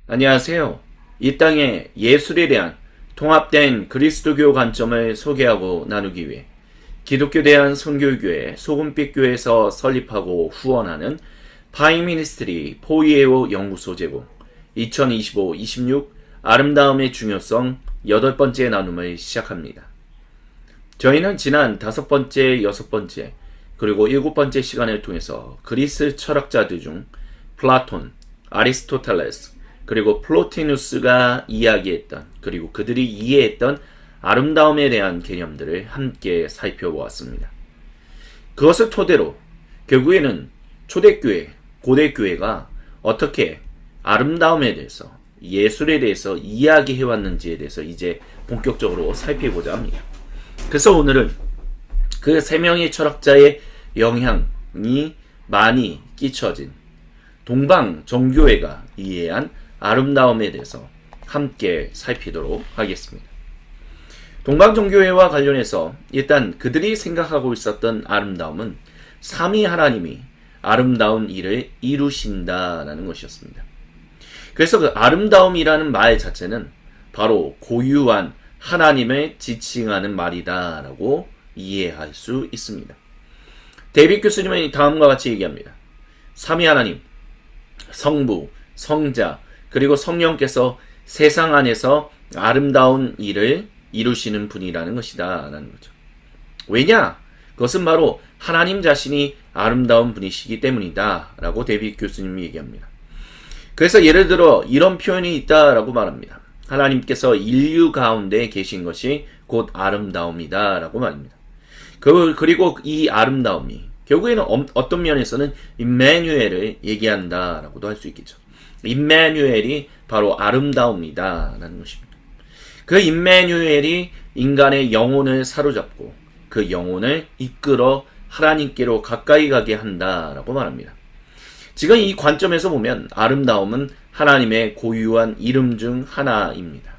안녕하세요. 이 땅의 예술에 대한 통합된 그리스도교 관점을 소개하고 나누기 위해 기독교 대한 선교교회 소금빛교회에서 설립하고 후원하는 파이미니스트리 포이에오 연구소 제공 2025-26 아름다움의 중요성 8번째 나눔을 시작합니다. 저희는 지난 5번째, 6번째, 그리고 7번째 시간을 통해서 그리스 철학자들 중 플라톤, 아리스토텔레스, 그리고 플로티누스가 이야기했던, 그리고 그들이 이해했던 아름다움에 대한 개념들을 함께 살펴보았습니다. 그것을 토대로 결국에는 초대교회, 고대교회가 어떻게 아름다움에 대해서, 예술에 대해서 이야기해왔는지에 대해서 이제 본격적으로 살펴보자 합니다. 그래서 오늘은 그 3명의 철학자의 영향이 많이 끼쳐진 동방 정교회가 이해한 아름다움에 대해서 함께 살피도록 하겠습니다. 동방정교회와 관련해서 일단 그들이 생각하고 있었던 아름다움은 삼위 하나님이 아름다운 일을 이루신다라는 것이었습니다. 그래서 그 아름다움이라는 말 자체는 바로 고유한 하나님을 지칭하는 말이다라고 이해할 수 있습니다. 데이빗 교수님은 다음과 같이 얘기합니다. 삼위 하나님, 성부, 성자, 그리고 성령께서 세상 안에서 아름다운 일을 이루시는 분이라는 것이다 라는 거죠. 왜냐? 그것은 바로 하나님 자신이 아름다운 분이시기 때문이다 라고 데이빗 교수님이 얘기합니다. 그래서 예를 들어 이런 표현이 있다라고 말합니다. 하나님께서 인류 가운데 계신 것이 곧 아름다움이다 라고 말합니다. 그리고 이 아름다움이 결국에는 어떤 면에서는 임마누엘을 얘기한다 라고도 할 수 있겠죠. 임마누엘이 바로 아름다움이다 라는 것입니다. 그 임마누엘이 인간의 영혼을 사로잡고 그 영혼을 이끌어 하나님께로 가까이 가게 한다라고 말합니다. 지금 이 관점에서 보면 아름다움은 하나님의 고유한 이름 중 하나입니다.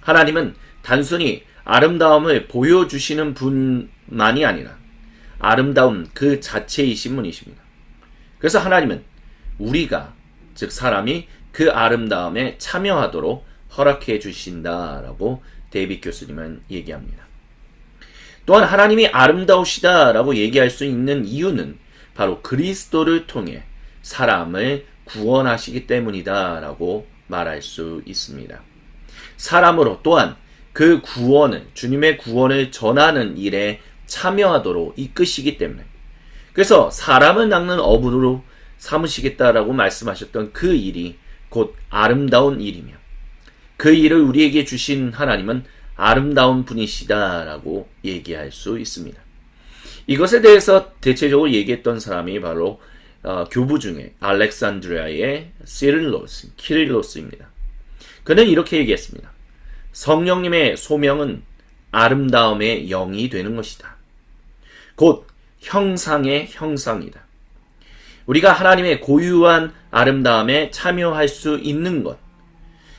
하나님은 단순히 아름다움을 보여주시는 분만이 아니라 아름다움 그 자체이신 분이십니다. 그래서 하나님은 우리가, 즉 사람이 그 아름다움에 참여하도록 허락해 주신다라고 데이빗 교수님은 얘기합니다. 또한 하나님이 아름다우시다라고 얘기할 수 있는 이유는 바로 그리스도를 통해 사람을 구원하시기 때문이다라고 말할 수 있습니다. 사람으로 또한 그 구원을, 주님의 구원을 전하는 일에 참여하도록 이끄시기 때문에, 그래서 사람을 낚는 어부로 삼으시겠다라고 말씀하셨던 그 일이 곧 아름다운 일이며, 그 일을 우리에게 주신 하나님은 아름다운 분이시다라고 얘기할 수 있습니다. 이것에 대해서 대체적으로 얘기했던 사람이 바로 교부 중에 알렉산드리아의 키릴로스입니다. 그는 이렇게 얘기했습니다. 성령님의 소명은 아름다움의 영이 되는 것이다. 곧 형상의 형상이다. 우리가 하나님의 고유한 아름다움에 참여할 수 있는 것,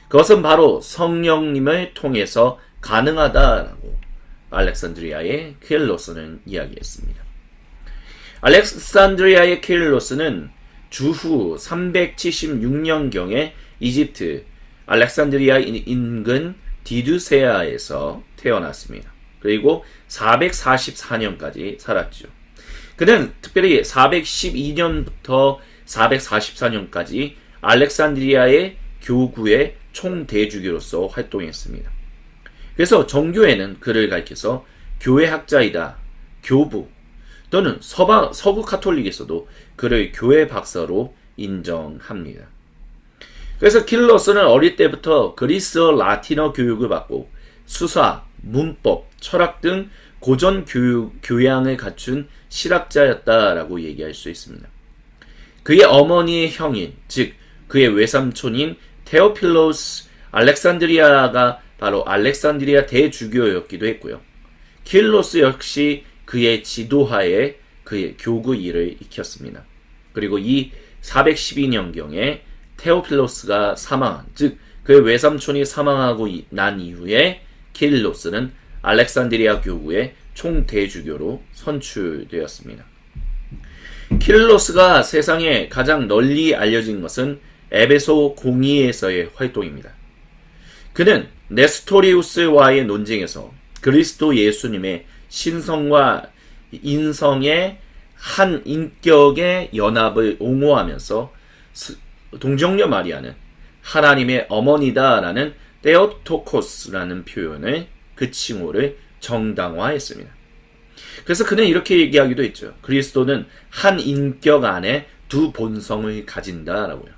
그것은 바로 성령님을 통해서 가능하다라고 알렉산드리아의 키릴로스는 이야기했습니다. 알렉산드리아의 키릴로스는 주후 376년경에 이집트 알렉산드리아 인근 디두세아에서 태어났습니다. 그리고 444년까지 살았죠. 그는 특별히 412년부터 444년까지 알렉산드리아의 교구의 총대주교로서 활동했습니다. 그래서 정교회는 그를 가리켜서 교회학자이다, 교부, 또는 서구 카톨릭에서도 그를 교회 박사로 인정합니다. 그래서 키릴로스는 어릴 때부터 그리스어 라틴어 교육을 받고 수사, 문법, 철학 등 고전 교양을 갖춘 실학자였다라고 얘기할 수 있습니다. 그의 어머니의 형인, 즉 그의 외삼촌인 테오필로스 알렉산드리아가 바로 알렉산드리아 대주교였기도 했고요. 키릴로스 역시 그의 지도하에 그의 교구 일을 익혔습니다. 그리고 이 412년경에 테오필로스가 사망한, 즉 그의 외삼촌이 사망하고 난 이후에 키릴로스는 알렉산드리아 교구의 총대주교로 선출되었습니다. 키릴로스가 세상에 가장 널리 알려진 것은 에베소 공의에서의 활동입니다. 그는 네스토리우스와의 논쟁에서 그리스도 예수님의 신성과 인성의 한 인격의 연합을 옹호하면서 동정녀 마리아는 하나님의 어머니다라는 테오토코스라는 표현을 그 칭호를 정당화했습니다. 그래서 그는 이렇게 얘기하기도 했죠. 그리스도는 한 인격 안에 두 본성을 가진다라고요.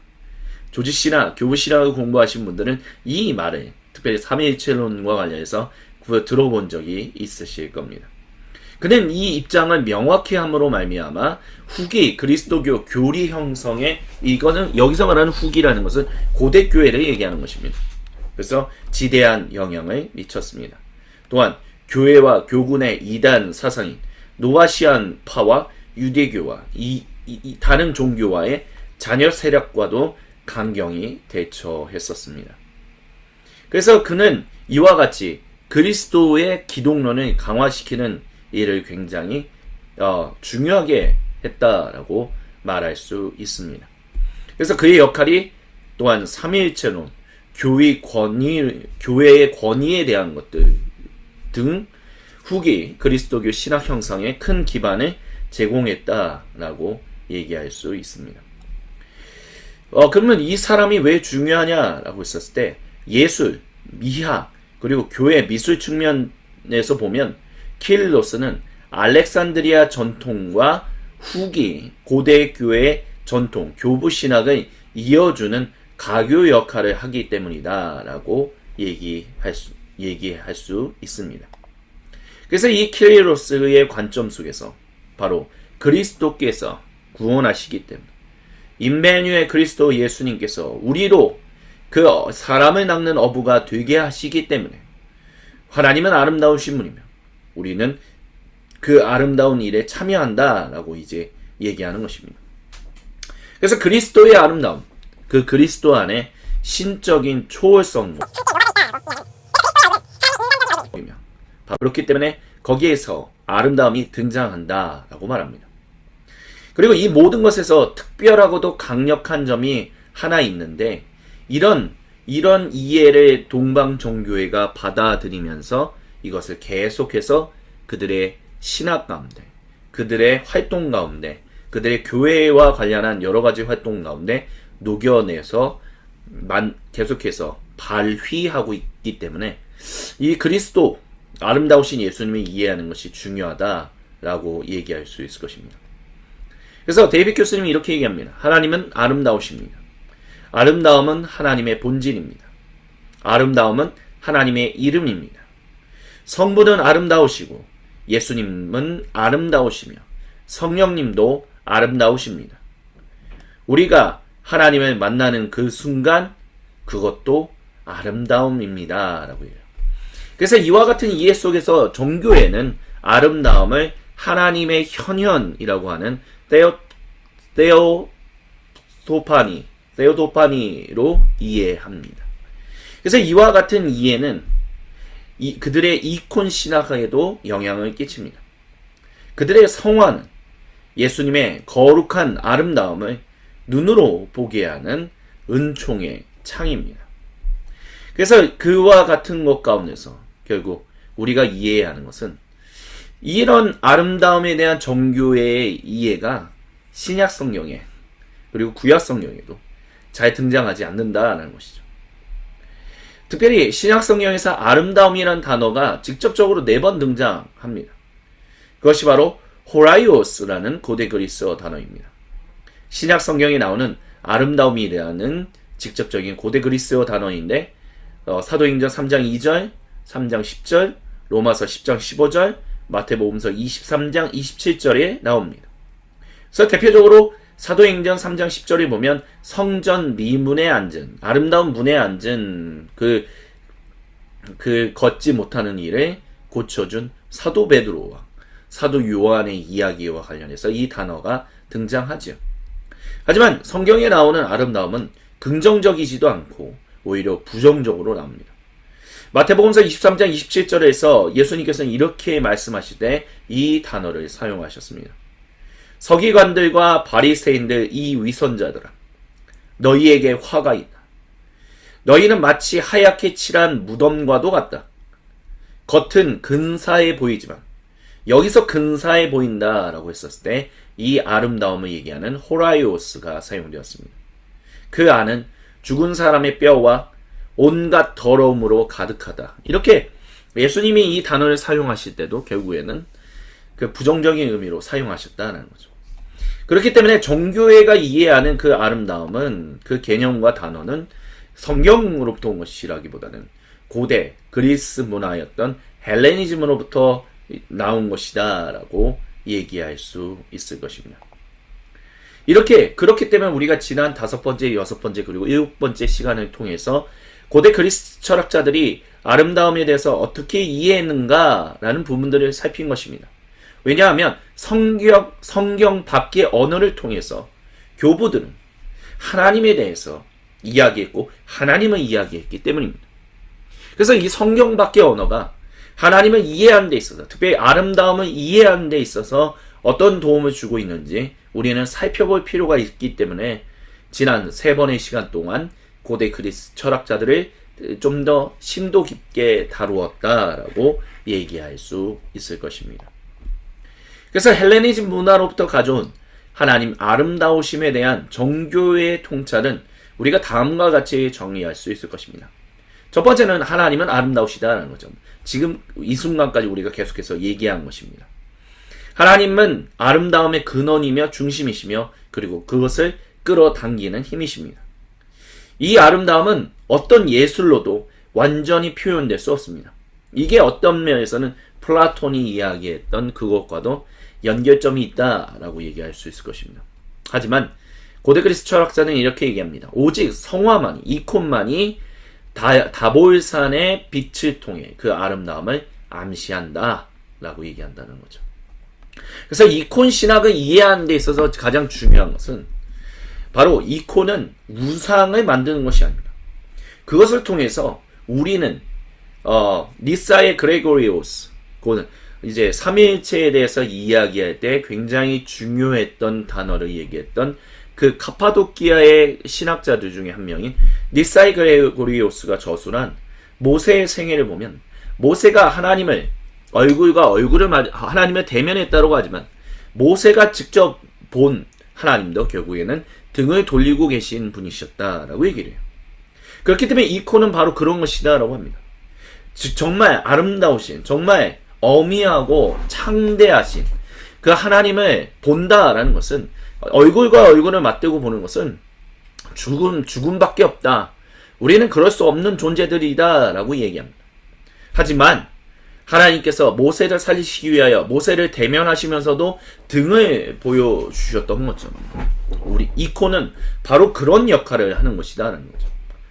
조지신학, 교부신학을 공부하신 분들은 이 말을 특별히 삼위일체론과 관련해서 들어본 적이 있으실 겁니다. 그는 이 입장을 명확히 함으로 말미암아 후기 그리스도교 교리 형성에 이거는 여기서 말하는 후기라는 것은 고대 교회를 얘기하는 것입니다. 그래서 지대한 영향을 미쳤습니다. 또한 교회와 교군의 이단 사상인 노아시안파와 유대교와 다른 종교와의 잔여 세력과도 강경히 대처했었습니다. 그래서 그는 이와 같이 그리스도의 기독론을 강화시키는 일을 굉장히 중요하게 했다라고 말할 수 있습니다. 그래서 그의 역할이 또한 삼위일체론, 교회의 권위에 대한 것들 등 후기 그리스도교 신학 형성에 큰 기반을 제공했다라고 얘기할 수 있습니다. 그러면 이 사람이 왜 중요하냐라고 했었을 때 예술, 미학, 그리고 교회 미술 측면에서 보면 키릴로스는 알렉산드리아 전통과 후기 고대 교회의 전통, 교부 신학을 이어주는 가교 역할을 하기 때문이다라고 얘기할 수 있습니다. 그래서 이 키릴로스의 관점 속에서 바로 그리스도께서 구원하시기 때문에 임마누엘 그리스도 예수님께서 우리로 그 사람을 낚는 어부가 되게 하시기 때문에 하나님은 아름다우신 분이며 우리는 그 아름다운 일에 참여한다라고 이제 얘기하는 것입니다. 그래서 그리스도의 아름다움, 그 그리스도 안에 신적인 초월성도 그렇기 때문에 거기에서 아름다움이 등장한다라고 말합니다. 그리고 이 모든 것에서 특별하고도 강력한 점이 하나 있는데 이런 이해를 동방종교회가 받아들이면서 이것을 계속해서 그들의 신학 가운데, 그들의 활동 가운데, 그들의 교회와 관련한 여러 가지 활동 가운데 녹여내서 계속해서 발휘하고 있기 때문에 이 그리스도, 아름다우신 예수님을 이해하는 것이 중요하다라고 얘기할 수 있을 것입니다. 그래서 데이빗 교수님이 이렇게 얘기합니다. 하나님은 아름다우십니다. 아름다움은 하나님의 본질입니다. 아름다움은 하나님의 이름입니다. 성부는 아름다우시고 예수님은 아름다우시며 성령님도 아름다우십니다. 우리가 하나님을 만나는 그 순간 그것도 아름다움입니다. 라고 해요. 그래서 이와 같은 이해 속에서 종교에는 아름다움을 하나님의 현현이라고 하는 테오도파니로 이해합니다. 그래서 이와 같은 이해는 그들의 이콘 신학에도 영향을 끼칩니다. 그들의 성화는 예수님의 거룩한 아름다움을 눈으로 보게 하는 은총의 창입니다. 그래서 그와 같은 것 가운데서 결국 우리가 이해해야 하는 것은 이런 아름다움에 대한 종교의 이해가 신약 성경에 그리고 구약 성경에도 잘 등장하지 않는다라는 것이죠. 특별히 신약 성경에서 아름다움이라는 단어가 직접적으로 4번 등장합니다. 그것이 바로 호라이오스라는 고대 그리스어 단어입니다. 신약 성경에 나오는 아름다움이라는 직접적인 고대 그리스어 단어인데 사도행전 3장 2절, 3장 10절, 로마서 10장 15절, 마태복음서 23장 27절에 나옵니다. 그래서 대표적으로 사도행전 3장 10절에 보면 성전 미문에 앉은, 아름다운 문에 앉은 그 걷지 못하는 일을 고쳐준 사도 베드로와 사도 요한의 이야기와 관련해서 이 단어가 등장하죠. 하지만 성경에 나오는 아름다움은 긍정적이지도 않고 오히려 부정적으로 나옵니다. 마태복음서 23장 27절에서 예수님께서는 이렇게 말씀하시되 이 단어를 사용하셨습니다. 서기관들과 바리새인들 이 위선자들아, 너희에게 화가 있다. 너희는 마치 하얗게 칠한 무덤과도 같다. 겉은 근사해 보이지만 여기서 근사해 보인다라고 했었을 때 이 아름다움을 얘기하는 호라이오스가 사용되었습니다. 그 안은 죽은 사람의 뼈와 온갖 더러움으로 가득하다. 이렇게 예수님이 이 단어를 사용하실 때도 결국에는 그 부정적인 의미로 사용하셨다는 거죠. 그렇기 때문에 정교회가 이해하는 그 아름다움은, 그 개념과 단어는 성경으로부터 온 것이라기보다는 고대 그리스 문화였던 헬레니즘으로부터 나온 것이다 라고 얘기할 수 있을 것입니다. 그렇기 때문에 우리가 지난 5번째, 6번째, 그리고 7번째 시간을 통해서 고대 그리스 철학자들이 아름다움에 대해서 어떻게 이해했는가라는 부분들을 살핀 것입니다. 왜냐하면 성경 밖의 언어를 통해서 교부들은 하나님에 대해서 이야기했고 하나님을 이야기했기 때문입니다. 그래서 이 성경 밖의 언어가 하나님을 이해하는 데 있어서, 특별히 아름다움을 이해하는 데 있어서 어떤 도움을 주고 있는지 우리는 살펴볼 필요가 있기 때문에 지난 3번의 시간 동안 고대 그리스 철학자들을 좀 더 심도 깊게 다루었다라고 얘기할 수 있을 것입니다. 그래서 헬레니즘 문화로부터 가져온 하나님 아름다우심에 대한 정교의 통찰은 우리가 다음과 같이 정리할 수 있을 것입니다. 첫 번째는 하나님은 아름다우시다라는 거죠. 지금 이 순간까지 우리가 계속해서 얘기한 것입니다. 하나님은 아름다움의 근원이며 중심이시며 그리고 그것을 끌어당기는 힘이십니다. 이 아름다움은 어떤 예술로도 완전히 표현될 수 없습니다. 이게 어떤 면에서는 플라톤이 이야기했던 그것과도 연결점이 있다라고 얘기할 수 있을 것입니다. 하지만 고대 그리스 철학자는 이렇게 얘기합니다. 오직 성화만이, 이콘만이 다볼산의 빛을 통해 그 아름다움을 암시한다 라고 얘기한다는 거죠. 그래서 이콘 신학을 이해하는 데 있어서 가장 중요한 것은 바로 이콘은 우상을 만드는 것이 아닙니다. 그것을 통해서 우리는 니사의 그레고리오스, 그거는 이제 삼위일체에 대해서 이야기할 때 굉장히 중요했던 단어를 얘기했던 그 카파도키아의 신학자들 중에 한 명인 니사이 그레고리오스가 저술한 모세의 생애를 보면, 모세가 하나님을 하나님을 대면했다고 하지만 모세가 직접 본 하나님도 결국에는 등을 돌리고 계신 분이셨다라고 얘기를 해요. 그렇기 때문에 이콘은 바로 그런 것이다라고 합니다. 즉 정말 아름다우신, 정말 어미하고 창대하신 그 하나님을 본다라는 것은, 얼굴과 얼굴을 맞대고 보는 것은 죽음밖에 없다. 우리는 그럴 수 없는 존재들이다 라고 얘기합니다. 하지만 하나님께서 모세를 살리시기 위하여 모세를 대면하시면서도 등을 보여주셨던 거죠. 우리 이콘은 바로 그런 역할을 하는 것이다라는 거죠.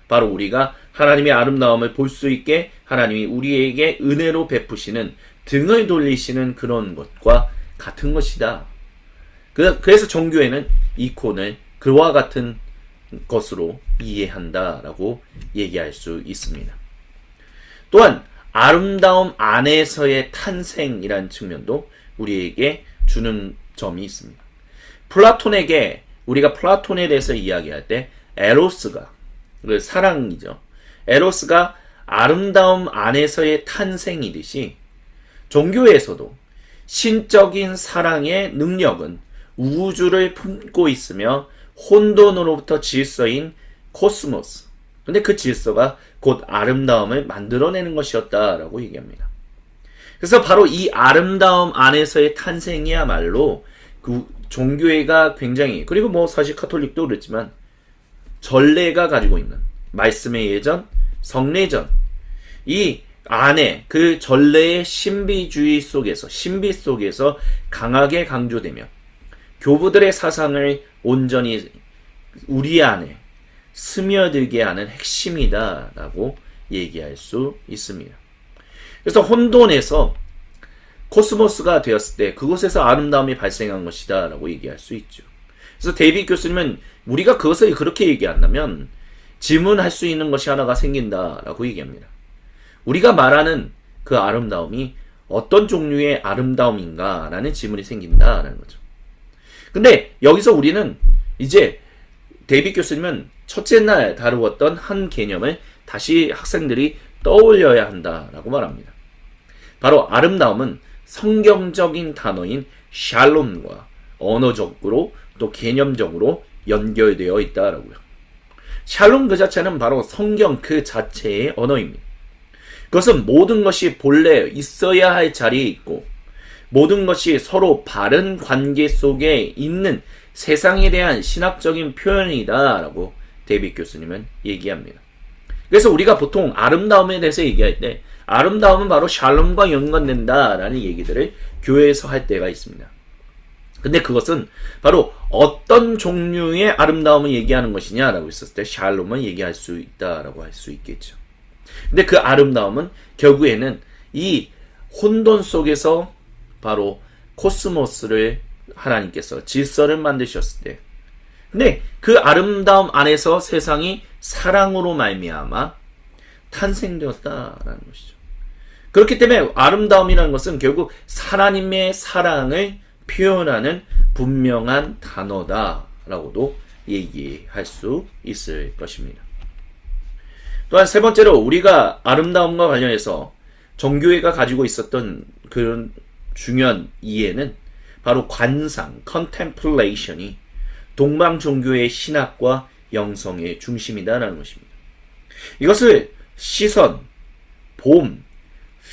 바로 우리가 하나님의 아름다움을 볼 수 있게 하나님이 우리에게 은혜로 베푸시는, 등을 돌리시는 그런 것과 같은 것이다. 그래서 종교에는 이콘을 그와 같은 것으로 이해한다라고 얘기할 수 있습니다. 또한 아름다움 안에서의 탄생이라는 측면도 우리에게 주는 점이 있습니다. 우리가 플라톤에 대해서 이야기할 때 에로스가, 사랑이죠. 에로스가 아름다움 안에서의 탄생이듯이 종교에서도 신적인 사랑의 능력은 우주를 품고 있으며 혼돈으로부터 질서인 코스모스, 근데 그 질서가 곧 아름다움을 만들어내는 것이었다라고 얘기합니다. 그래서 바로 이 아름다움 안에서의 탄생이야말로 그 종교회가 굉장히, 그리고 사실 카톨릭도 그렇지만 전례가 가지고 있는 말씀의 예전, 성례전, 이 안에 그 전례의 신비 속에서 강하게 강조되며 교부들의 사상을 온전히 우리 안에 스며들게 하는 핵심이다라고 얘기할 수 있습니다. 그래서 혼돈에서 코스모스가 되었을 때 그곳에서 아름다움이 발생한 것이다라고 얘기할 수 있죠. 그래서 데이빗 교수님은 우리가 그것을 그렇게 얘기한다면 질문할 수 있는 것이 하나가 생긴다라고 얘기합니다. 우리가 말하는 그 아름다움이 어떤 종류의 아름다움인가라는 질문이 생긴다라는 거죠. 근데 여기서 우리는 이제 데이빗 교수님은 첫째 날 다루었던 한 개념을 다시 학생들이 떠올려야 한다라고 말합니다. 바로 아름다움은 성경적인 단어인 샬롬과 언어적으로 또 개념적으로 연결되어 있다라고요. 샬롬 그 자체는 바로 성경 그 자체의 언어입니다. 그것은 모든 것이 본래 있어야 할 자리에 있고 모든 것이 서로 바른 관계 속에 있는 세상에 대한 신학적인 표현이다라고 데이빗 교수님은 얘기합니다. 그래서 우리가 보통 아름다움에 대해서 얘기할 때 아름다움은 바로 샬롬과 연관된다라는 얘기들을 교회에서 할 때가 있습니다. 근데 그것은 바로 어떤 종류의 아름다움을 얘기하는 것이냐라고 했었을 때 샬롬을 얘기할 수 있다라고 할 수 있겠죠. 근데 그 아름다움은 결국에는 이 혼돈 속에서 바로 코스모스를 하나님께서 질서를 만드셨을 때 근데 그 아름다움 안에서 세상이 사랑으로 말미암아 탄생되었다라는 것이죠. 그렇기 때문에 아름다움이라는 것은 결국 하나님의 사랑을 표현하는 분명한 단어다라고도 얘기할 수 있을 것입니다. 또한 세 번째로 우리가 아름다움과 관련해서 정교회가 가지고 있었던 그런 중요한 이해는 바로 관상, contemplation이 동방 종교의 신학과 영성의 중심이다라는 것입니다. 이것을 시선, 봄,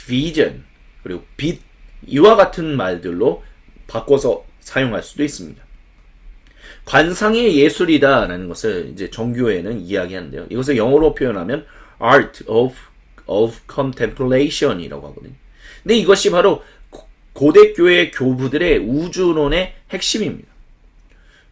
vision, 그리고 빛, 이와 같은 말들로 바꿔서 사용할 수도 있습니다. 관상의 예술이다라는 것을 이제 정교회는 이야기하는데요. 이것을 영어로 표현하면 art of contemplation이라고 하거든요. 근데 이것이 바로 고대 교회 교부들의 우주론의 핵심입니다.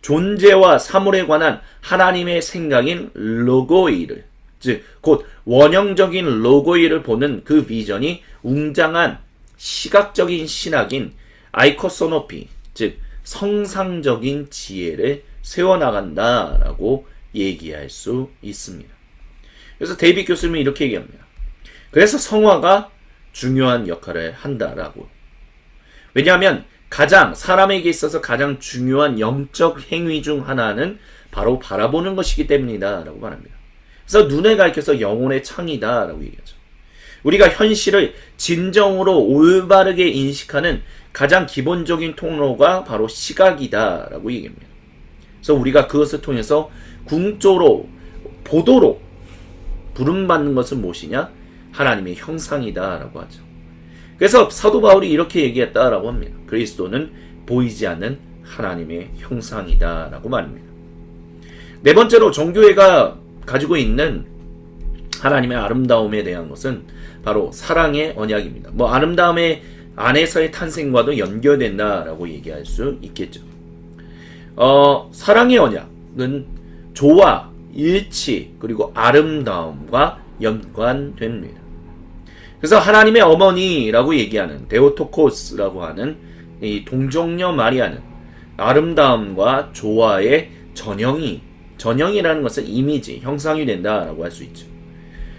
존재와 사물에 관한 하나님의 생각인 로고이를, 즉 곧 원형적인 로고이를 보는 그 비전이 웅장한 시각적인 신학인 아이코소노피, 즉 성상적인 지혜를 세워나간다라고 얘기할 수 있습니다. 그래서 데이빗 교수님은 이렇게 얘기합니다. 그래서 성화가 중요한 역할을 한다라고. 왜냐하면 사람에게 있어서 가장 중요한 영적 행위 중 하나는 바로 바라보는 것이기 때문이다 라고 말합니다. 그래서 눈을 가리켜서 영혼의 창이다 라고 얘기하죠. 우리가 현실을 진정으로 올바르게 인식하는 가장 기본적인 통로가 바로 시각이다 라고 얘기합니다. 그래서 우리가 그것을 통해서 궁조로 보도로 부름받는 것은 무엇이냐? 하나님의 형상이다 라고 하죠. 그래서 사도 바울이 이렇게 얘기했다라고 합니다. 그리스도는 보이지 않는 하나님의 형상이다 라고 말합니다. 네 번째로 정교회가 가지고 있는 하나님의 아름다움에 대한 것은 바로 사랑의 언약입니다. 아름다움의 안에서의 탄생과도 연결된다라고 얘기할 수 있겠죠. 사랑의 언약은 조화, 일치, 그리고 아름다움과 연관됩니다. 그래서 하나님의 어머니라고 얘기하는 데오토코스라고 하는 이 동정녀 마리아는 아름다움과 조화의 전형이라는 것은 이미지, 형상이 된다라고 할 수 있죠.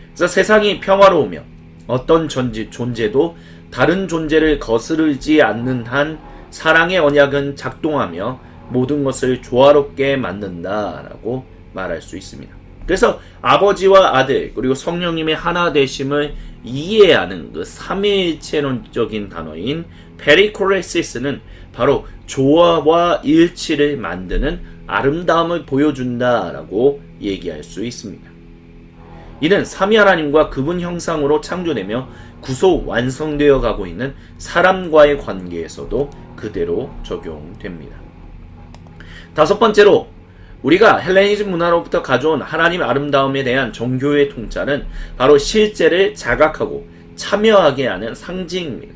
그래서 세상이 평화로우며 어떤 존재도 다른 존재를 거스르지 않는 한 사랑의 언약은 작동하며 모든 것을 조화롭게 만든다라고 말할 수 있습니다. 그래서 아버지와 아들 그리고 성령님의 하나 되심을 이해하는 그 삼위일체론적인 단어인 페리코레시스는 바로 조화와 일치를 만드는 아름다움을 보여준다라고 얘기할 수 있습니다. 이는 삼위 하나님과 그분 형상으로 창조되며 구속 완성되어 가고 있는 사람과의 관계에서도 그대로 적용됩니다. 다섯 번째로 우리가 헬레니즘 문화로부터 가져온 하나님의 아름다움에 대한 정교의 통찰은 바로 실제를 자각하고 참여하게 하는 상징입니다.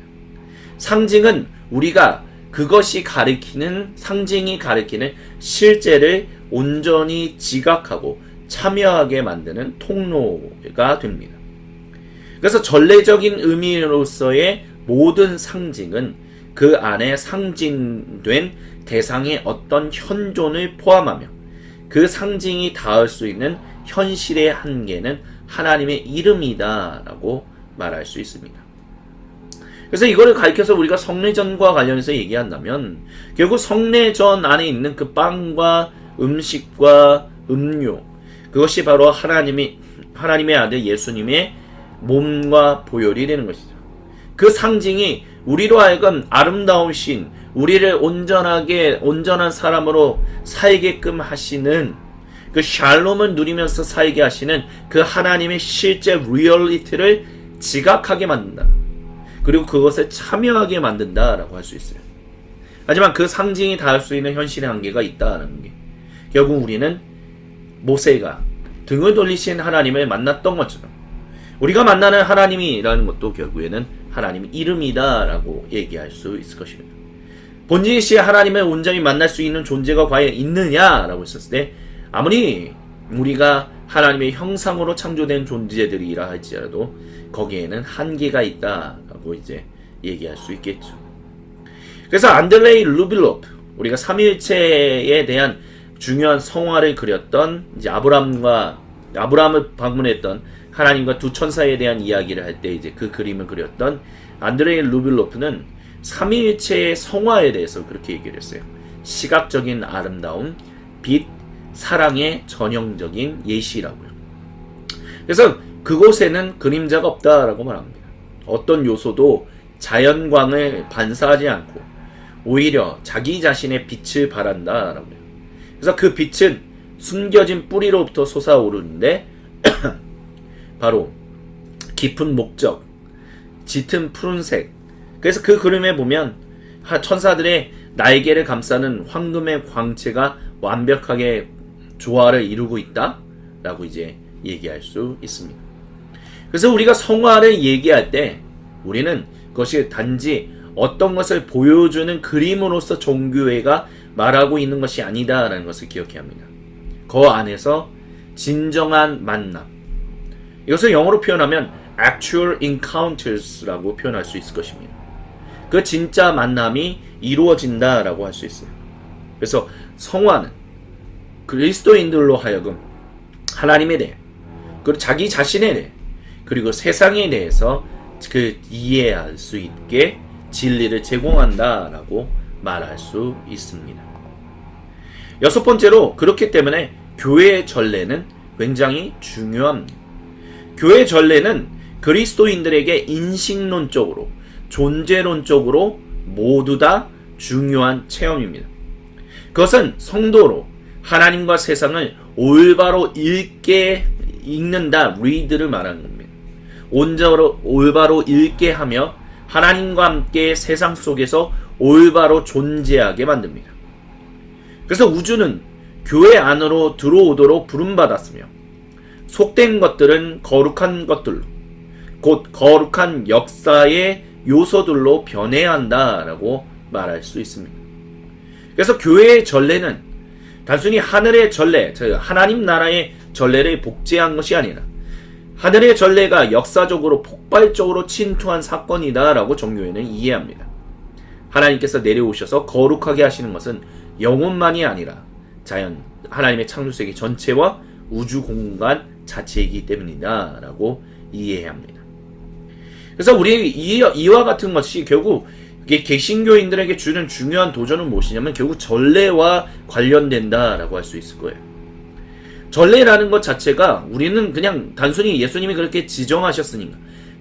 상징은 우리가 그것이 가리키는 상징이 가리키는 실제를 온전히 지각하고 참여하게 만드는 통로가 됩니다. 그래서 전례적인 의미로서의 모든 상징은 그 안에 상징된 대상의 어떤 현존을 포함하며 그 상징이 닿을 수 있는 현실의 한계는 하나님의 이름이다라고 말할 수 있습니다. 그래서 이거를 가리켜서 우리가 성례전과 관련해서 얘기한다면 결국 성례전 안에 있는 그 빵과 음식과 음료, 그것이 바로 하나님의 아들 예수님의 몸과 보혈이 되는 것이죠. 그 상징이 우리로 하여금 아름다우신, 우리를 온전한 사람으로 살게끔 하시는, 그 샬롬을 누리면서 살게 하시는 그 하나님의 실제 리얼리티를 지각하게 만든다. 그리고 그것을 참여하게 만든다라고 할 수 있어요. 하지만 그 상징이 닿을 수 있는 현실의 한계가 있다는 게, 결국 우리는 모세가 등을 돌리신 하나님을 만났던 것처럼 우리가 만나는 하나님이라는 것도 결국에는 하나님 이름이다라고 얘기할 수 있을 것입니다. 본질이시 하나님을 온전히 만날 수 있는 존재가 과연 있느냐라고 했었을 때, 아무리 우리가 하나님의 형상으로 창조된 존재들이라 할지라도 거기에는 한계가 있다라고 이제 얘기할 수 있겠죠. 그래서 안드레이 루빌로프, 우리가 삼위일체에 대한 중요한 성화를 그렸던, 이제 아브라함을 방문했던 하나님과 두 천사에 대한 이야기를 할 때 이제 그 그림을 그렸던 안드레이 루빌로프는 삼위일체의 성화에 대해서 그렇게 얘기를 했어요. 시각적인 아름다움, 빛, 사랑의 전형적인 예시라고요. 그래서 그곳에는 그림자가 없다라고 말합니다. 어떤 요소도 자연광을 반사하지 않고 오히려 자기 자신의 빛을 발한다라고요. 그래서 그 빛은 숨겨진 뿌리로부터 솟아오르는데 바로 깊은 목적, 짙은 푸른색. 그래서 그 그림에 보면 천사들의 날개를 감싸는 황금의 광채가 완벽하게 조화를 이루고 있다라고 이제 얘기할 수 있습니다. 그래서 우리가 성화를 얘기할 때 우리는 그것이 단지 어떤 것을 보여주는 그림으로서 종교회가 말하고 있는 것이 아니다라는 것을 기억해야 합니다. 그 안에서 진정한 만남, 이것을 영어로 표현하면 actual encounters라고 표현할 수 있을 것입니다. 그 진짜 만남이 이루어진다라고 할 수 있어요. 그래서 성화는 그리스도인들로 하여금 하나님에 대해, 그리고 자기 자신에 대해, 그리고 세상에 대해서 그 이해할 수 있게 진리를 제공한다라고 말할 수 있습니다. 여섯 번째로, 그렇기 때문에 교회의 전례는 굉장히 중요합니다. 교회 전례는 그리스도인들에게 인식론적으로, 존재론적으로 모두 다 중요한 체험입니다. 그것은 성도로 하나님과 세상을 올바로 읽는다, read를 말하는 겁니다. 올바로 읽게 하며 하나님과 함께 세상 속에서 올바로 존재하게 만듭니다. 그래서 우주는 교회 안으로 들어오도록 부름받았으며, 속된 것들은 거룩한 것들로, 곧 거룩한 역사의 요소들로 변해야 한다라고 말할 수 있습니다. 그래서 교회의 전례는 단순히 하늘의 전례, 하나님 나라의 전례를 복제한 것이 아니라 하늘의 전례가 역사적으로 폭발적으로 침투한 사건이다라고 종교회는 이해합니다. 하나님께서 내려오셔서 거룩하게 하시는 것은 영혼만이 아니라 자연, 하나님의 창조세계 전체와 우주 공간 자체이기 때문이다 라고 이해해야 합니다. 그래서 우리 이와 같은 것이 결국 개신교인들에게 주는 중요한 도전은 무엇이냐면 결국 전례와 관련된다라고 할 수 있을 거예요. 전례라는 것 자체가 우리는 그냥 단순히 예수님이 그렇게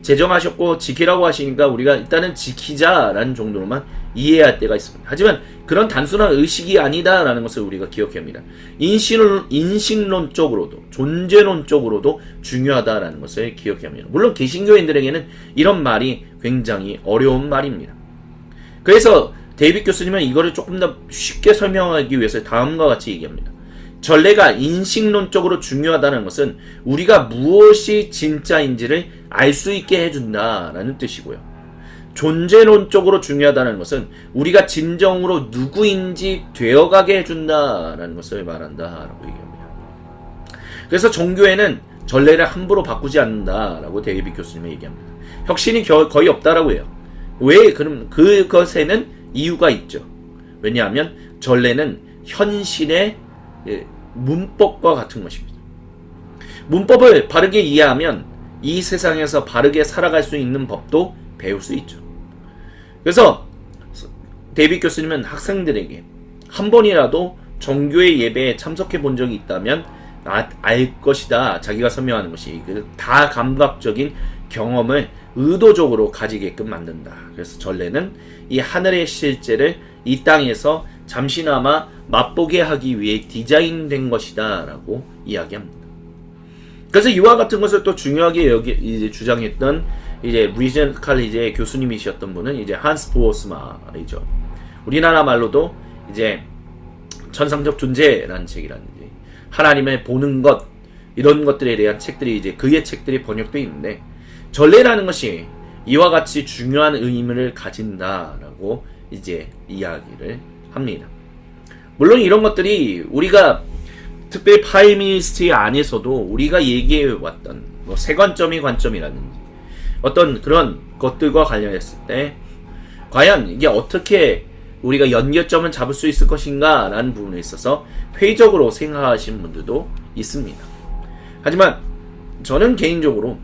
제정하셨고 지키라고 하시니까 우리가 일단은 지키자라는 정도로만 이해할 때가 있습니다. 하지만 그런 단순한 의식이 아니다라는 것을 우리가 기억해야 합니다. 인식론적으로도 존재론적으로도 중요하다라는 것을 기억해야 합니다. 물론 개신교인들에게는 이런 말이 굉장히 어려운 말입니다. 그래서 데이빗 교수님은 이거를 조금 더 쉽게 설명하기 위해서 다음과 같이 얘기합니다. 전례가 인식론적으로 중요하다는 것은 우리가 무엇이 진짜인지를 알 수 있게 해준다라는 뜻이고요. 존재론적으로 중요하다는 것은 우리가 진정으로 누구인지 되어가게 해준다라는 것을 말한다라고 얘기합니다. 그래서 종교에는 전례를 함부로 바꾸지 않는다라고 데이빗 교수님이 얘기합니다. 혁신이 거의 없다라고 해요. 왜? 그럼 그것에는 이유가 있죠. 왜냐하면 전례는 현실의 문법과 같은 것입니다. 문법을 바르게 이해하면 이 세상에서 바르게 살아갈 수 있는 법도 배울 수 있죠. 그래서 데이빗 교수님은 학생들에게 한 번이라도 정교회 예배에 참석해 본 적이 있다면 알 것이다. 자기가 설명하는 것이 다 감각적인 경험을 의도적으로 가지게끔 만든다. 그래서 전례는 이 하늘의 실제를 이 땅에서 잠시나마 맛보게 하기 위해 디자인된 것이다 라고 이야기합니다. 그래서 이와 같은 것을 또 중요하게 이제 주장했던 이제 브리전 칼리지의 교수님이셨던 분은 이제 한스 보어스마이죠. 우리나라 말로도 이제 천상적 존재라는 책이라든지 하나님을 보는 것, 이런 것들에 대한 책들이 이제 그의 책들이 번역되어 있는데, 전례라는 것이 이와 같이 중요한 의미를 가진다라고 이제 이야기를 합니다. 물론 이런 것들이 우리가 특별히 파이미니스트 안에서도 우리가 얘기해왔던 뭐 세관점이 관점이라든지 어떤 그런 것들과 관련했을 때 과연 이게 어떻게 우리가 연결점을 잡을 수 있을 것인가 라는 부분에 있어서 회의적으로 생각하시는 분들도 있습니다. 하지만 저는 개인적으로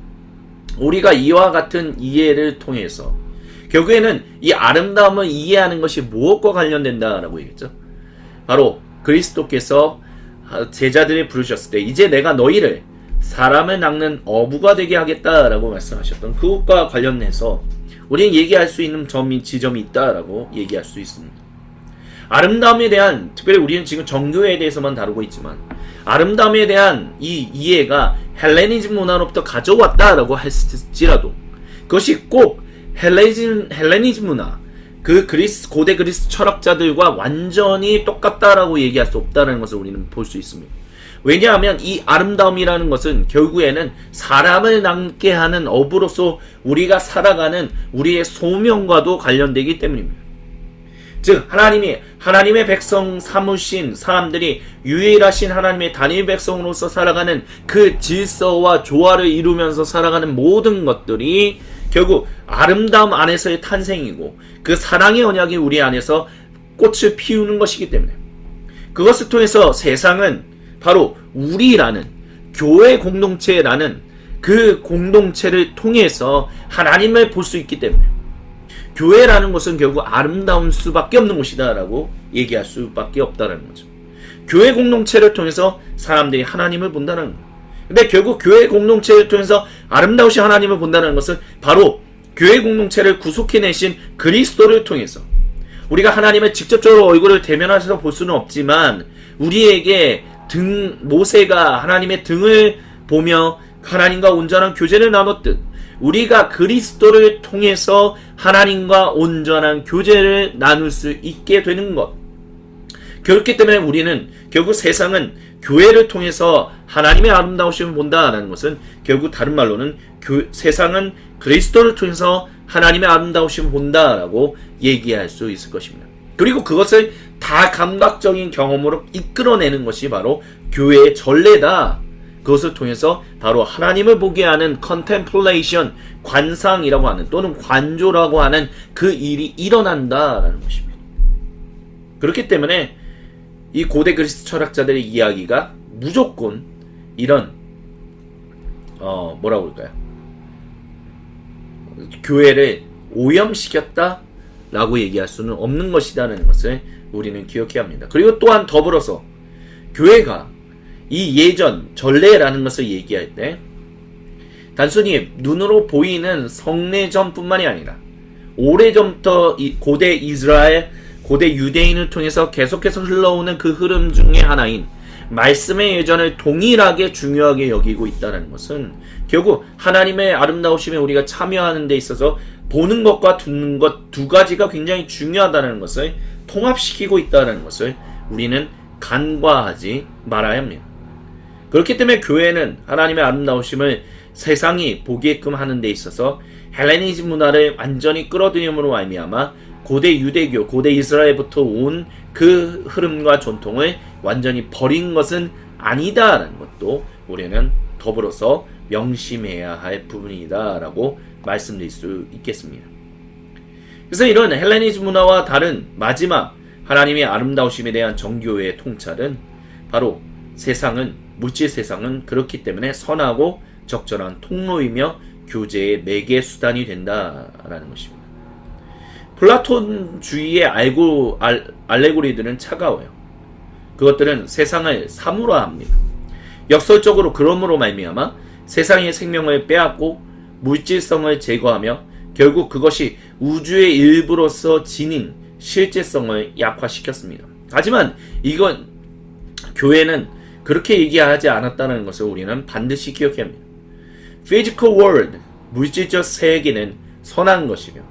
우리가 이와 같은 이해를 통해서 결국에는 이 아름다움을 이해하는 것이 무엇과 관련된다라고 얘기했죠. 바로 그리스도께서 제자들을 부르셨을 때 이제 내가 너희를 사람을 낚는 어부가 되게 하겠다라고 말씀하셨던 그것과 관련해서 우리는 얘기할 수 있는 지점이 있다라고 얘기할 수 있습니다. 아름다움에 대한, 특별히 우리는 지금 정교회에 대해서만 다루고 있지만 아름다움에 대한 이 이해가 헬레니즘 문화로부터 가져왔다라고 할지라도 그것이 꼭 헬레니즘 문화, 그 고대 그리스 철학자들과 완전히 똑같다라고 얘기할 수 없다는 것을 우리는 볼 수 있습니다. 왜냐하면 이 아름다움이라는 것은 결국에는 사람을 남게 하는 업으로서 우리가 살아가는 우리의 소명과도 관련되기 때문입니다. 즉 하나님의 백성 삼으신 사람들이 유일하신 하나님의 단일 백성으로서 살아가는 그 질서와 조화를 이루면서 살아가는 모든 것들이 결국 아름다움 안에서의 탄생이고 그 사랑의 언약이 우리 안에서 꽃을 피우는 것이기 때문에 그것을 통해서 세상은 바로 우리라는 교회 공동체라는 그 공동체를 통해서 하나님을 볼 수 있기 때문에 교회라는 것은 결국 아름다운 수밖에 없는 곳이다 라고 얘기할 수밖에 없다는 거죠. 교회 공동체를 통해서 사람들이 하나님을 본다는 거예요. 근데 결국 교회 공동체를 통해서 아름다우신 하나님을 본다는 것은 바로 교회 공동체를 구속해내신 그리스도를 통해서 우리가 하나님을 직접적으로 얼굴을 대면하셔서 볼 수는 없지만 우리에게 모세가 하나님의 등을 보며 하나님과 온전한 교제를 나눴듯 우리가 그리스도를 통해서 하나님과 온전한 교제를 나눌 수 있게 되는 것. 그렇기 때문에 우리는 결국 세상은 교회를 통해서 하나님의 아름다우심을 본다라는 것은 결국 다른 말로는 세상은 그리스도를 통해서 하나님의 아름다우심을 본다라고 얘기할 수 있을 것입니다. 그리고 그것을 다 감각적인 경험으로 이끌어내는 것이 바로 교회의 전례다. 그것을 통해서 바로 하나님을 보게 하는 컨템플레이션, 관상이라고 하는 또는 관조라고 하는 그 일이 일어난다라는 것입니다. 그렇기 때문에 이 고대 그리스 철학자들의 이야기가 무조건 이런 뭐라고 할까요? 교회를 오염시켰다라고 얘기할 수는 없는 것이다라는 것을 우리는 기억해야 합니다. 그리고 또한 더불어서 교회가 이 예전 전례라는 것을 얘기할 때 단순히 눈으로 보이는 성례전뿐만이 아니라 오래전부터 고대 이스라엘, 고대 유대인을 통해서 계속해서 흘러오는 그 흐름 중에 하나인 말씀의 예전을 동일하게 중요하게 여기고 있다는 것은 결국 하나님의 아름다우심에 우리가 참여하는 데 있어서 보는 것과 듣는 것 두 가지가 굉장히 중요하다는 것을 통합시키고 있다는 것을 우리는 간과하지 말아야 합니다. 그렇기 때문에 교회는 하나님의 아름다우심을 세상이 보게끔 하는 데 있어서 헬레니즘 문화를 완전히 끌어들임으로 말미암아 고대 유대교, 고대 이스라엘부터 온 그 흐름과 전통을 완전히 버린 것은 아니다라는 것도 우리는 더불어서 명심해야 할 부분이다라고 말씀드릴 수 있겠습니다. 그래서 이런 헬레니즘 문화와 다른 마지막 하나님의 아름다우심에 대한 정교회의 통찰은 바로 물질 세상은 그렇기 때문에 선하고 적절한 통로이며 교제의 매개 수단이 된다라는 것입니다. 플라톤주의의 알레고리들은 차가워요. 그것들은 세상을 사물화합니다. 역설적으로 그러므로 말미암아 세상의 생명을 빼앗고 물질성을 제거하며 결국 그것이 우주의 일부로서 지닌 실제성을 약화시켰습니다. 하지만 이건 교회는 그렇게 얘기하지 않았다는 것을 우리는 반드시 기억해야 합니다. Physical world, 물질적 세계는 선한 것이며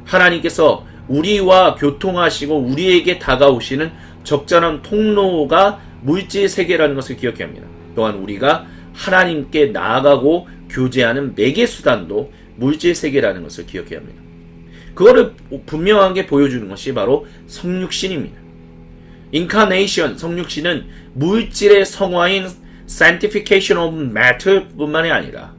하나님께서 우리와 교통하시고 우리에게 다가오시는 적절한 통로가 물질 세계라는 것을 기억해야 합니다. 또한 우리가 하나님께 나아가고 교제하는 매개 수단도 물질 세계라는 것을 기억해야 합니다. 그거를 분명하게 보여주는 것이 바로 성육신입니다. Incarnation, 성육신은 물질의 성화인 Sanctification of Matter 뿐만이 아니라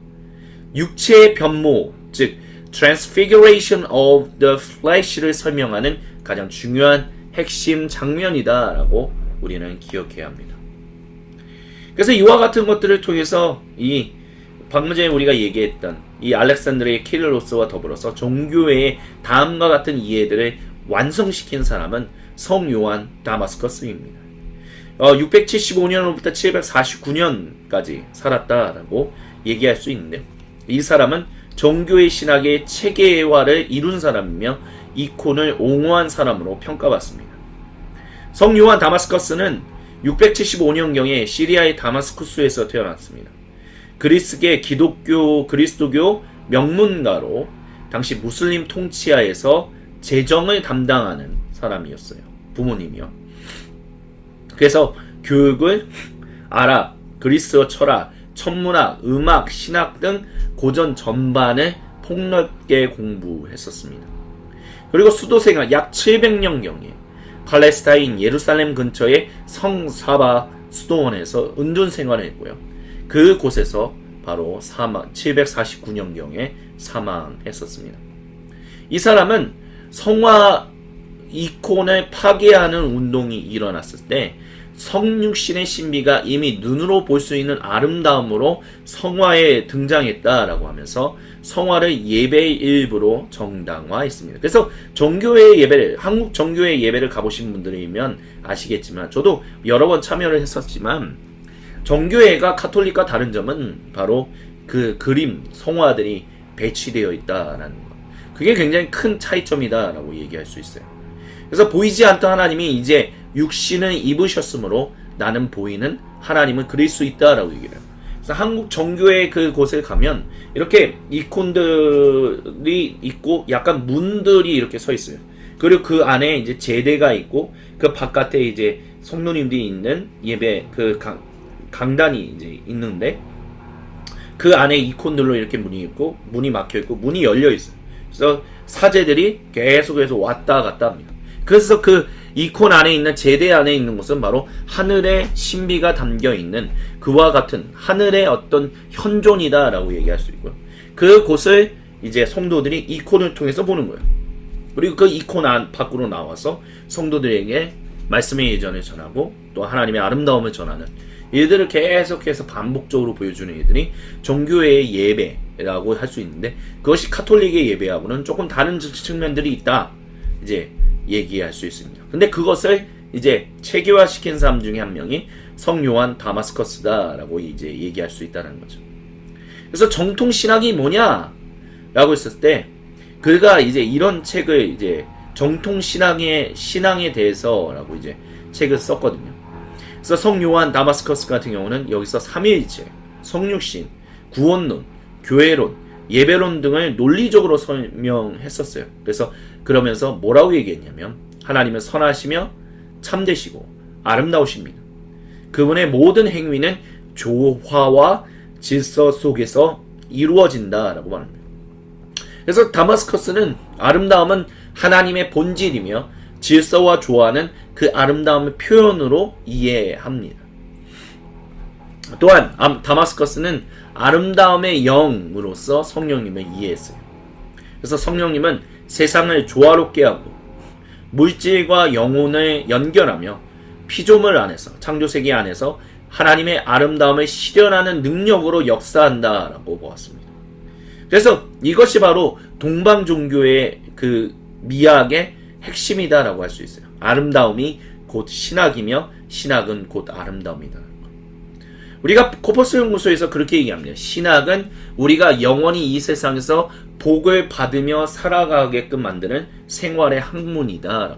육체의 변모, 즉 Transfiguration of the Flesh를 설명하는 가장 중요한 핵심 장면이다라고 우리는 기억해야 합니다. 그래서 이와 같은 것들을 통해서 이 방금 전에 우리가 얘기했던 이 알렉산드리의 키릴로스와 더불어서 종교의 다음과 같은 이해들을 완성시킨 사람은 성 요한 다마스커스입니다. 675년부터 749년까지 살았다라고 얘기할 수 있는데 이 사람은 종교의 신학의 체계화를 이룬 사람이며 이콘을 옹호한 사람으로 평가받습니다. 성 요한 다마스커스는 675년경에 시리아의 다마스쿠스에서 태어났습니다. 그리스계 그리스도교 명문가로 당시 무슬림 통치하에서 재정을 담당하는 사람이었어요. 부모님이요. 그래서 교육을 아랍, 그리스어 철학, 천문학, 음악, 신학 등 고전 전반을 폭넓게 공부했었습니다. 그리고 수도생활 약 700년경에 팔레스타인 예루살렘 근처의 성사바 수도원에서 은둔 생활을 했고요. 그곳에서 바로 749년경에 사망했었습니다. 이 사람은 성화 이콘을 파괴하는 운동이 일어났을 때 성육신의 신비가 이미 눈으로 볼 수 있는 아름다움으로 성화에 등장했다라고 하면서 성화를 예배의 일부로 정당화했습니다. 그래서 종교의 예배를, 한국 종교의 예배를 가보신 분들이면 아시겠지만 저도 여러 번 참여를 했었지만 정교회가 카톨릭과 다른 점은 바로 그 그림, 성화들이 배치되어 있다라는 것. 그게 굉장히 큰 차이점이다라고 얘기할 수 있어요. 그래서 보이지 않던 하나님이 이제 육신을 입으셨으므로 나는 보이는 하나님을 그릴 수 있다라고 얘기를 해요. 그래서 한국 정교회 그곳에 가면 이렇게 이콘들이 있고 약간 문들이 이렇게 서 있어요. 그리고 그 안에 이제 제대가 있고 그 바깥에 이제 성도님들이 있는 예배 그 강단이 이제 있는데 그 안에 이콘들로 이렇게 문이 있고 문이 막혀 있고 문이 열려 있어요. 그래서 사제들이 계속해서 왔다 갔다 합니다. 그래서 그 이콘 안에 있는 제대 안에 있는 것은 바로 하늘의 신비가 담겨 있는 그와 같은 하늘의 어떤 현존이다라고 얘기할 수 있고요. 그곳을 이제 성도들이 이콘을 통해서 보는 거예요. 그리고 그 이콘 안 밖으로 나와서 성도들에게 말씀의 예전을 전하고 또 하나님의 아름다움을 전하는 일들을 계속해서 반복적으로 보여주는 일들이 종교의 예배라고 할 수 있는데 그것이 카톨릭의 예배하고는 조금 다른 측면들이 있다 이제 얘기할 수 있습니다. 근데 그것을 이제 체계화시킨 사람 중에 한 명이 성 요한 다마스커스다라고 이제 얘기할 수 있다는 거죠. 그래서 정통 신학이 뭐냐라고 했을 때 그가 이제 이런 책을 이제 정통 신앙에 대해서라고 이제 책을 썼거든요. 그래서 성 요한 다마스커스 같은 경우는 여기서 삼위일체, 성육신, 구원론, 교회론, 예배론 등을 논리적으로 설명했었어요. 그래서 그러면서 뭐라고 얘기했냐면 하나님은 선하시며 참되시고 아름다우십니다. 그분의 모든 행위는 조화와 질서 속에서 이루어진다라고 말합니다. 그래서 다마스커스는 아름다움은 하나님의 본질이며 질서와 조화는 그 아름다움의 표현으로 이해합니다. 또한 다마스커스는 아름다움의 영으로서 성령님을 이해했어요. 그래서 성령님은 세상을 조화롭게 하고 물질과 영혼을 연결하며 피조물 안에서 창조세계 안에서 하나님의 아름다움을 실현하는 능력으로 역사한다라고 보았습니다. 그래서 이것이 바로 동방 종교의 그 미학의 핵심이다라고 할 수 있어요. 아름다움이 곧 신학이며 신학은 곧 아름다움이다. 우리가 코퍼스 연구소에서 그렇게 얘기합니다. 신학은 우리가 영원히 이 세상에서 복을 받으며 살아가게끔 만드는 생활의 학문이다.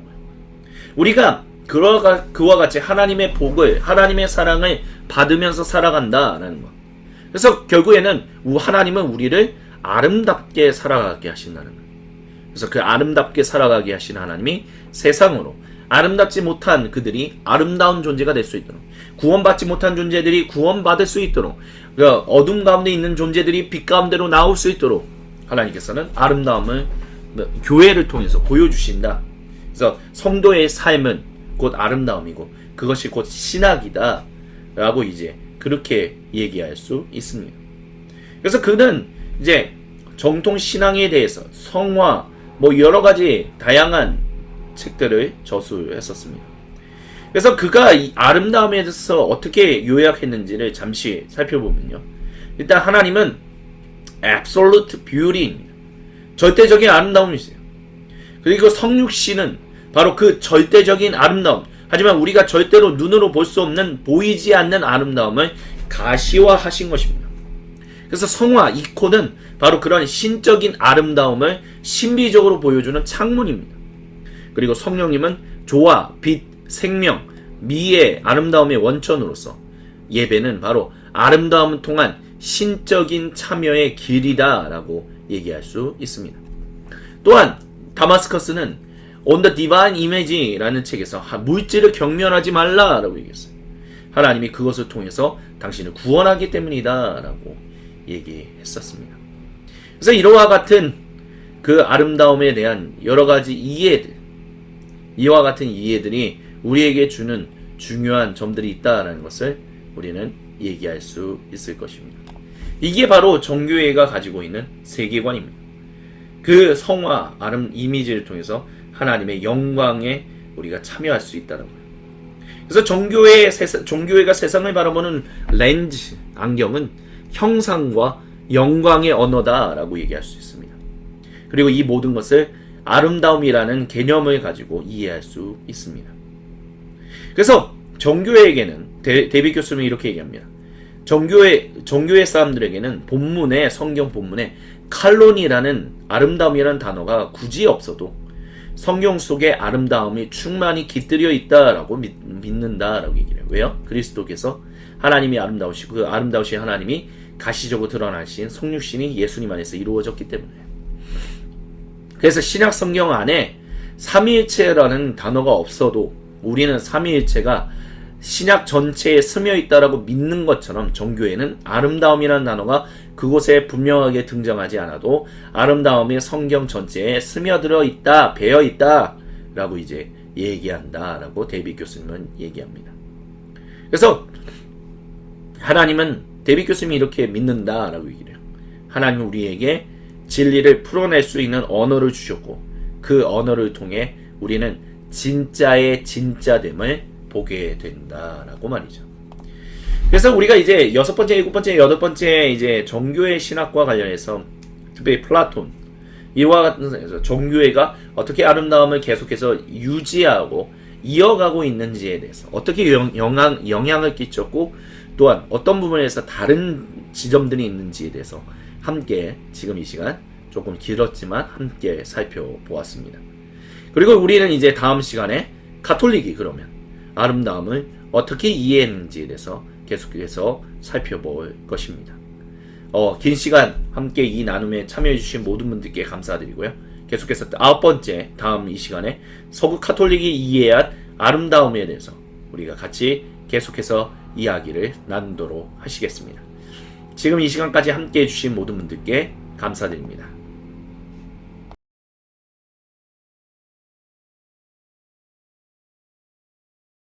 우리가 그와 같이 하나님의 복을, 하나님의 사랑을 받으면서 살아간다라는 것. 그래서 결국에는 하나님은 우리를 아름답게 살아가게 하신다는 거예요. 그래서 그 아름답게 살아가게 하신 하나님이 세상으로 아름답지 못한 그들이 아름다운 존재가 될 수 있도록, 구원받지 못한 존재들이 구원받을 수 있도록, 어둠 가운데 있는 존재들이 빛 가운데로 나올 수 있도록 하나님께서는 아름다움을 교회를 통해서 보여주신다. 그래서 성도의 삶은 곧 아름다움이고 그것이 곧 신학이다 라고 이제 그렇게 얘기할 수 있습니다. 그래서 그는 이제 정통 신앙에 대해서 성화 여러 가지 다양한 책들을 저술했었습니다. 그래서 그가 이 아름다움에 대해서 어떻게 요약했는지를 잠시 살펴보면요. 일단 하나님은 absolute beauty입니다. 절대적인 아름다움이세요. 그리고 성육신은 바로 그 절대적인 아름다움, 하지만 우리가 절대로 눈으로 볼 수 없는 보이지 않는 아름다움을 가시화하신 것입니다. 그래서 성화, 이코는 바로 그런 신적인 아름다움을 신비적으로 보여주는 창문입니다. 그리고 성령님은 조화, 빛, 생명, 미의 아름다움의 원천으로서 예배는 바로 아름다움을 통한 신적인 참여의 길이다 라고 얘기할 수 있습니다. 또한 다마스커스는 On the Divine Image라는 책에서 물질을 경멸하지 말라라고 얘기했어요. 하나님이 그것을 통해서 당신을 구원하기 때문이다 라고 얘기했었습니다. 그래서 이와 같은 그 아름다움에 대한 여러 가지 이와 같은 이해들이 우리에게 주는 중요한 점들이 있다라는 것을 우리는 얘기할 수 있을 것입니다. 이게 바로 정교회가 가지고 있는 세계관입니다. 그 성화, 이미지를 통해서 하나님의 영광에 우리가 참여할 수 있다는 거예요. 그래서 종교회가 세상을 바라보는 렌즈, 안경은 형상과 영광의 언어다라고 얘기할 수 있습니다. 그리고 이 모든 것을 아름다움이라는 개념을 가지고 이해할 수 있습니다. 그래서 정교회에게는 데이빗 교수님이 이렇게 얘기합니다. 정교회 사람들에게는 성경 본문에 칼론이라는 아름다움이라는 단어가 굳이 없어도 성경 속에 아름다움이 충만히 깃들여 있다라고 믿는다라고 얘기를 해요. 왜요? 그리스도께서 하나님이 아름다우시고 그 아름다우신 하나님이 가시적으로 드러나신 성육신이 예수님 안에서 이루어졌기 때문에. 그래서 신약 성경 안에 삼위일체라는 단어가 없어도 우리는 삼위일체가 신약 전체에 스며 있다라고 믿는 것처럼 정교회는 아름다움이라는 단어가 그곳에 분명하게 등장하지 않아도 아름다움이 성경 전체에 스며들어 있다, 배어 있다 라고 이제 얘기한다라고 데이빗 교수님은 얘기합니다. 그래서 하나님은 데이빗 교수님이 이렇게 믿는다라고 얘기를 해요. 하나님은 우리에게 진리를 풀어낼 수 있는 언어를 주셨고 그 언어를 통해 우리는 진짜의 진짜됨을 보게 된다라고 말이죠. 그래서 우리가 이제 6번째, 7번째, 8번째 이제 정교회 신학과 관련해서 특별히 플라톤 이와 같은 정교회가 어떻게 아름다움을 계속해서 유지하고 이어가고 있는지에 대해서 어떻게 영향을 끼쳤고 또한 어떤 부분에서 다른 지점들이 있는지에 대해서 함께 지금 이 시간 조금 길었지만 함께 살펴보았습니다. 그리고 우리는 이제 다음 시간에 가톨릭이 그러면 아름다움을 어떻게 이해했는지에 대해서 계속해서 살펴볼 것입니다. 긴 시간 함께 이 나눔에 참여해주신 모든 분들께 감사드리고요. 계속해서 9번째 다음 이 시간에 서구 가톨릭이 이해한 아름다움에 대해서 우리가 같이 계속해서 이야기를 나누도록 하시겠습니다. 지금 이 시간까지 함께 해주신 모든 분들께 감사드립니다.